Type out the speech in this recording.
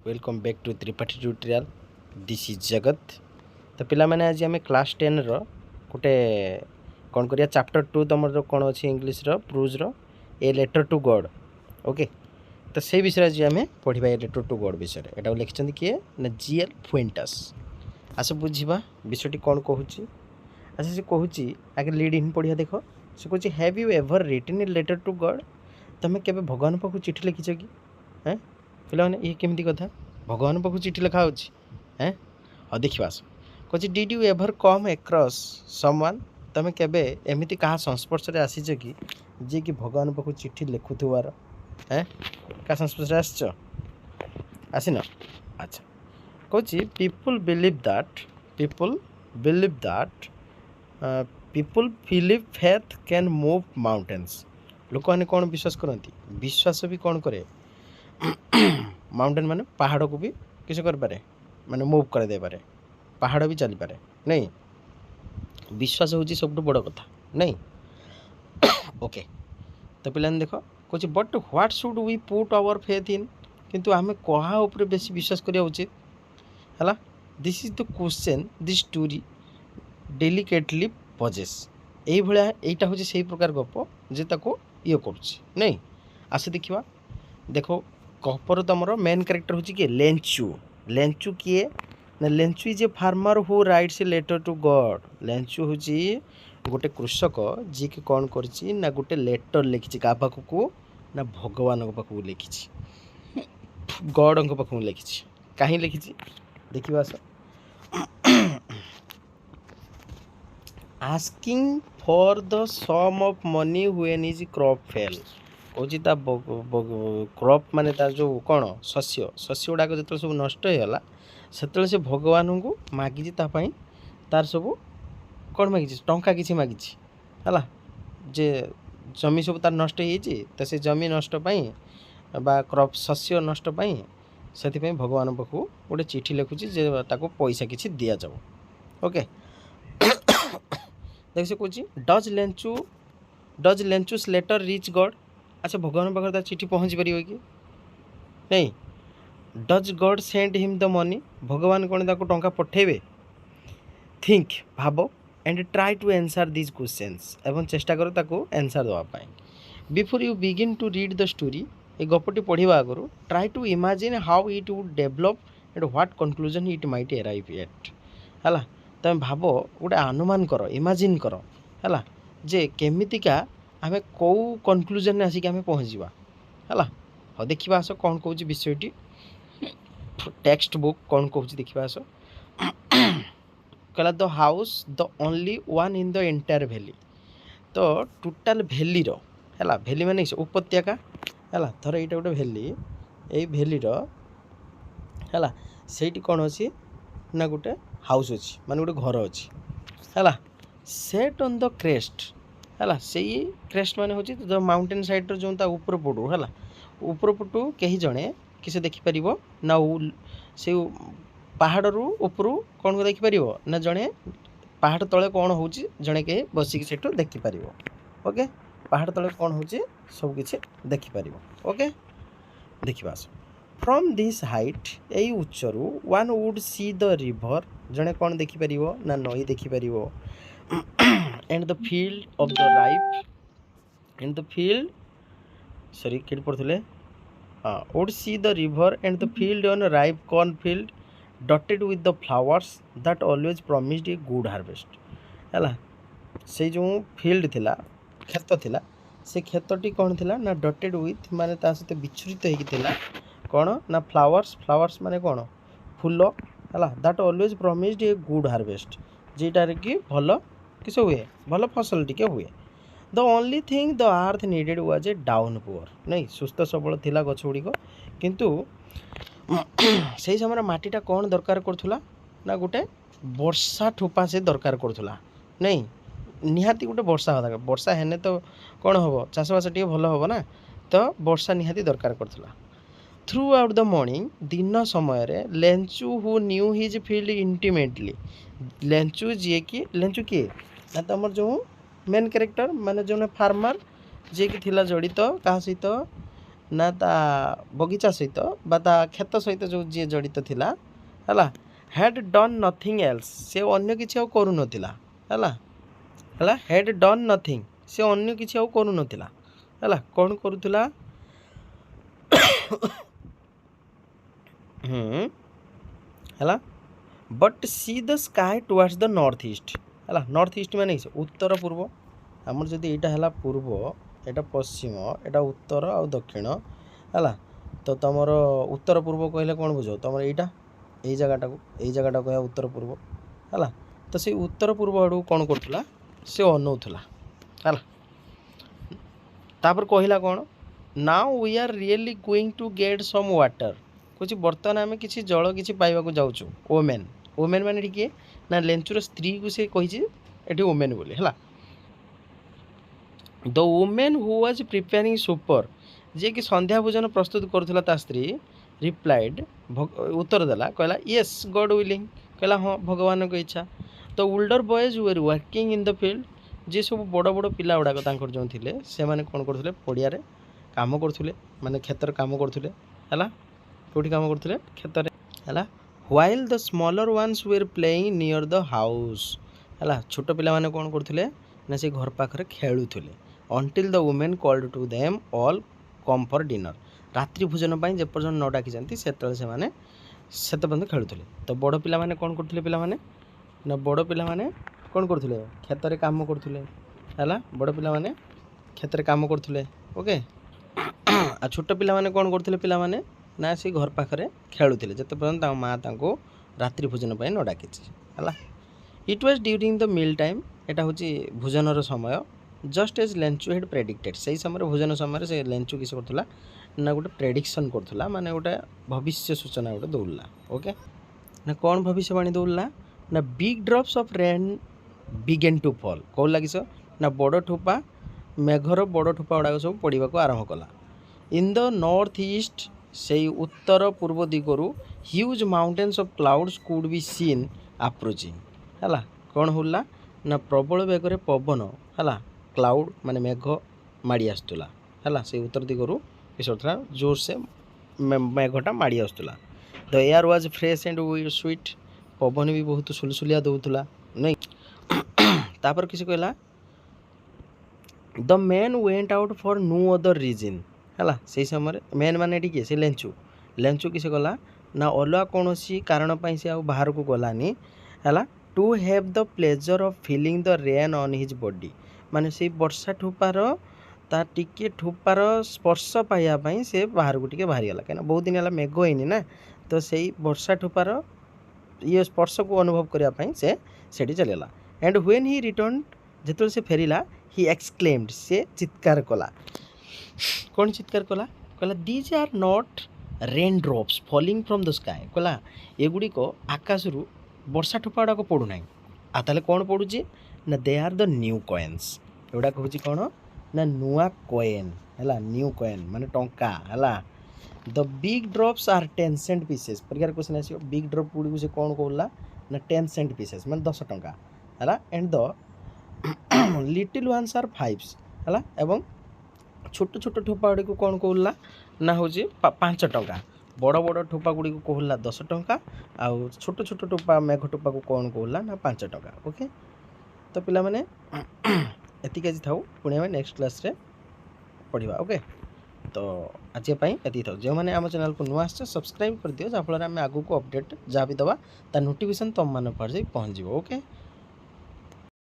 Welcome back to Tripathi tutorial this is Jagat. तो पिला माने आज आम क्लास 10 रो गोटे कौन करिया चैप्टर 2 तुम कौन अच्छी इंग्लीश रो प्रूज रो a letter to God. Okay, तो से विषय आज आम पढ़ा ए लेटर टू गॉड विषय एटा लिखिं किए ना जीएल फुएंटास। आस बुझा विषयटी कौन कहूँ। अच्छा से कहूँ आगे लीड इन पढ़िया देख से कहूँ have you ever written a letter to God. तुम्हें केवे भगवान पाखु चिठी लिखिछ कि? हैं पे ये केमती कथा भगवान पाखु चिठी लिखा हैं हाँ देखा कह did you ever come across someone. तुम केवे एमती क्या संस्पर्श आसीच कि जी कि भगवान पाखु चिठी लिखुवार हैं क्या संस्पर्श आसन। अच्छा कह people believe that people believe faith can move mountains. लोक मैंने कौन विश्वास करती विश्वास भी कौन करे माउंटेन माने पहाड़ को भी किस कर पारे माने मूव कर दे पारे पहाड़ भी चली पारे नहीं विश्वास होची सब बड़ कथा नहीं। ओके तो पिलाने देख कह but what should we put our faith in किंतु आम क्या ऊपर बेसी विश्वास करिया उचित है। This is the question this story delicately poses यही भाया यहाँ हूँ से प्रकार गप जे ताको ये करुच्ची नहीं। आस देखा देख गपर तुमर मेन कैरेक्टर हूँ किए लेंचू। लेंचू किए ना Lencho is a farmer who writes a letter to God. Lencho हूँ गोटे कृषक जी कि कौन करछि ना गोटे लेटर लिखी क्या पाखक ना भगवान पाखक लिखी गॉड पाखक लिखी कहीं लिखी देखा आस asking for the sum of money when is crop fail कौन क्रॉप माने तार जो कौन शस्य शस्य गुड़ाक जो सब नष्ट होगा से से भगवान को मागिची तार सब कौन मागिची टंका किसी मागिची है जे जमी सब तार नष्ट हो से जमी नष्ट बा क्रॉप शस्य नष्ट से भगवान पाखु गोटे चिठी लिखुची जे ताको पैसा किसी दि जाओ। ओके देख से कह does Lencho's letter reach God. अच्छा भगवान पाखे तार चिठी पहुँची पार कि नहीं। Does God send him the money भगवान कौन ताको टंका पठेबे। थिंक भाव and try to answer this questions एवं चेष्टा करो ताको आंसर देवाई before you begin to read the story ये गपटी पढ़ा आगु try to imagine how it would develop and what conclusion it might arrive at है। तुम भाव गोटे अनुमान कर इमेजिन कर है जे केमितिका आम कौ कनक्लूजन आसिक आम पहुँचवा है। हाँ देखा आस कौन कौच विषयटी टेक्स्ट बुक कौन कौच देखा आस कहला the house the only one in the entire valley. तो टोटाल वैली है वैली माने उपत्यका है थर यहाँ गोटे वैली यही वैली है से कौन अच्छी ना गोटे हाउस अच्छी माने गोटे घर अच्छी है सेट ऑन द क्रेस्ट है से क्रेस्ट माने होची जो माउंटेन साइड जो ऊपर पटू है ऊपर पटू कहीं जड़े किसे देखिपर ना से पहाड़ रू ऊपर कौन को देखिपर ना जड़े पहाड़ तले कौन हो जड़े कहीं बसिक से देखिपर। ओके पहाड़ तले कौन हो सबकि देखिपर। ओके देखा फ्रॉम दिस हाइट यही उच्चरू one would see the river जड़े कौन देखिपर ना नई देखिपर and the field of the ripe and the field sorry कि पढ़ुले हाँ would see the river and the field on ripe corn field dotted with the flowers that always promised a good harvest है। से जो field थिला खेत थिला से खेतटी कौन थिला ना डटेड विथ माने ता सहित विच्छुरित होइकिथिला कौन ना फ्लावर्स फ्लावर्स माने कौन फूल है that always promised a good harvest जेटार कि भल किस हुए भल फसल टिके हुए। The only thing the earth needed was a downpour नहीं सुस्थ सबल थिला गछ गुड़िक किंतु से समय माटीटा कौन दरकार करुला ना गोटे वर्षा ठोपा से दरकार करुला नहीं निहाती गोटे वर्षा हो दरकार वर्षा हेने तो कौन हम चाषबास टे भल हम ना तो वर्षा निहाती दरकार करुला। थ्रू आउट द मॉर्निंग दिन समय लेंचू हु न्यू हिज फील्ड इंटिमेटली लेंचू जी कि लेंचू किए ना तुम जो मेन कैरेक्टर माने जो फार्मर जी कि थिला जड़ित क्या सहित ନା ତା ବଗିଚା ସହିତ ବା ତା କ୍ଷେତ ସହିତ ଯେଉଁ ଯିଏ ଜଡ଼ିତ ଥିଲା ହେଲା ହ୍ୟାଡ୍ ଡନ୍ ନଥିଙ୍ଗ ଏଲ୍ସ ସେ ଅନ୍ୟ କିଛି ଆଉ କରୁନଥିଲା ହେଲା ହେଲା ହ୍ୟାଡ୍ ଡନ୍ ନଥିଙ୍ଗ ସେ ଅନ୍ୟ କିଛି ଆଉ କରୁନଥିଲା ହେଲା କ'ଣ କରୁଥିଲା ହେଲା but see the sky towards the north east ହେଲା ନର୍ଥ ଇଷ୍ଟ ମାନେ ଉତ୍ତର ପୂର୍ବ ଆମର ଯଦି ଏଇଟା ହେଲା ପୂର୍ବ ଏଇଟା ପଶ୍ଚିମ ଏଇଟା ଉତ୍ତର ଆଉ ଦକ୍ଷିଣ ହେଲା ତ ତୁମର ଉତ୍ତର ପୂର୍ବ କହିଲେ କ'ଣ ବୁଝ ତୁମର ଏଇଟା ଏଇ ଜାଗାଟାକୁ କହିବା ଉତ୍ତର ପୂର୍ବ ହେଲା ତ ସେଇ ଉତ୍ତର ପୂର୍ବ ଆଡ଼କୁ କ'ଣ କରୁଥିଲା ସେ ଅନଉଥିଲା ହେଲା ତାପରେ କହିଲା କ'ଣ now we are really going to get some water कौच बर्तमान आम किसी जल किसी पाइबा जाऊँ ओमेन ओमेन मान किए ना लेंचुर स्त्री को से कही ओमेन बोली है the women who was preparing supper जी कि संध्या भोजन प्रस्तुत करुला स्त्री रिप्लाइड उत्तर देला कहला येस गॉड विलिंग कहला हाँ भगवान को इच्छा तो older boys were working in the field जी सब बड़ बड़ पिला गुड़ाक जो थे से कौन करते पड़िया काम करुले माने क्षेत्र काम करुले है कौटी काम करुले क्षेत्र है while the smaller ones were playing near the house है छोट पिला माने कौन करुले ना से घर पाखे खेलुले until the women called to them all come for dinner रात्रि भोजन पर जेपर्यंत न डाकी से पर्यंत खेलुले तो बड़ पिला माने कौन करते पिला माने ना बड़ पिला माने कौन करते क्षेत्र काम करते है बड़ पिला माने क्षेत्र काम करते ओके आ छोट पिला माने कौन करते पिला माने ना से घर पाखे खेलुले जिते पर्यंत माँ रात्रि भोजन पर न डाकी है it was during the mill time यहाँ हूँ भोजन समय जस्ट एज लेंचु हेड प्रेडिक्टेड से समय भोजन समय से लेंचु किस करुला ना गोटे प्रेडिक्शन करुला माने गोटे भविष्य सूचना गोटे दौड़ा ओके ना कौन भविष्यवाणी दौड़ा ना big drops of rain began to fall कौन लगिस ना बड़ ठोपा मेघर बड़ ठोपा गुड़ाक सब पड़ा को आरंभ कला इन द नॉर्थ ईस्ट से उत्तर पूर्व दिगरू huge mountains of clouds could be seen approaching है कौन होला ना प्रबल बेगर पवन है क्लाउड माने मेघ माड़ी आसुला है से उत्तर दिगरू किस जोर से मेघटा माड़ी आसुला the air was fresh and sweet पवन भी बहुत सुलसुलिया दौला नहीं तापर किसी कहला the man went out for no other reason है से समय मैन माने किए से लेंचु लेंचु किसी गला ना अलगा कौन कारण से आ बाहर को गलानी है to have the pleasure of feeling the rain on his body माने से वर्षा ठोपार ता टिके ठोपार स्पर्श पाइबापी से बाहर को टिके बाहरी गला कहीं बहुत दिन है मेघ होनी ना तो से वर्षा ठोपार ये स्पर्श को अनुभव करने से चलला एंड व्हेन ही रिटर्न जो से फेरिला ही एक्सक्लेम्ड से चित्कार कला कौन चित्कार कला कहला these are not rain drops falling from the sky कहला एगुड़िक आकाश रु वर्षा ठोपा गुड़ाक पड़ूना आ ताले कौन पड़ुची ना they are the new coins एगुड़ाक हूँ कौन ना नुआ कॉइन है न्यू कॉइन माने टंका है the big drops are 10 cent pieces परीक्षा क्वेश्चन आसो बिग ड्रॉप गुड़ी से कौन कहला ना 10 सेंट पीसेस माने 10 टंका है and the little ones are 5 है एवं छोट छोट ठोपा गुड़ी को कौन कहला ना हूँ 5 टंका बड़ बड़ ठोपा गुड़ी को कहला 10 टंका आउ छोट छोट टोपा मेघ टोपा को कौन कहला ना 5 टंका ओके तो पिला माने एतिक आज थाउ पुणी आम नेक्स्ट क्लास रे पढ़ा ओके तो आज ये था जो मैंने आम चैनल को नुआ आस सब्सक्राइब कर दियो जहाँफल आम आगू को अपडेट जहाँ भी दवा ता नोटिफिकेशन तुम मान पास पहुँच ओके।